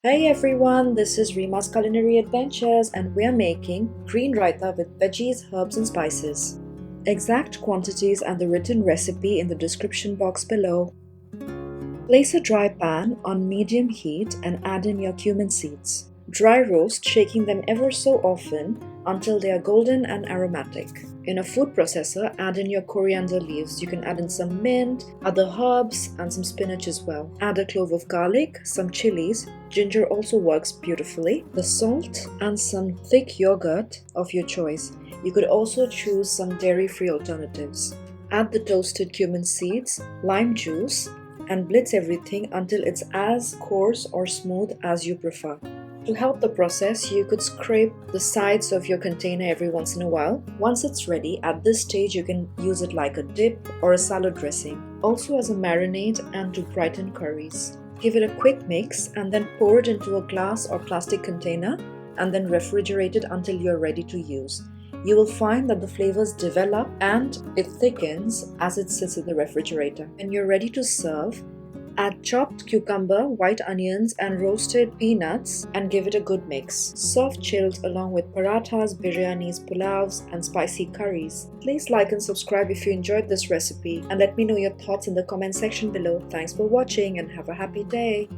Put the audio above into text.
Hey everyone, this is Rima's Culinary Adventures and we are making green raita with veggies, herbs and spices. Exact quantities and the written recipe in the description box below. Place a dry pan on medium heat and add in your cumin seeds. Dry roast, shaking them ever so often until they are golden and aromatic. In a food processor, add in your coriander leaves. You can add in some mint, other herbs, and some spinach as well. Add a clove of garlic, some chilies. Ginger also works beautifully. The salt and some thick yogurt of your choice. You could also choose some dairy-free alternatives. Add the toasted cumin seeds, lime juice, and blitz everything until it's as coarse or smooth as you prefer. To help the process, you could scrape the sides of your container every once in a while. Once it's ready, at this stage you can use it like a dip or a salad dressing, also as a marinade and to brighten curries. Give it a quick mix and then pour it into a glass or plastic container and then refrigerate it until you're ready to use. You will find that the flavors develop and it thickens as it sits in the refrigerator. When you're ready to serve, add chopped cucumber, white onions and roasted peanuts and give it a good mix. Serve chilled along with parathas, biryanis, pulavs and spicy curries. Please like and subscribe if you enjoyed this recipe and let me know your thoughts in the comment section below. Thanks for watching and have a happy day.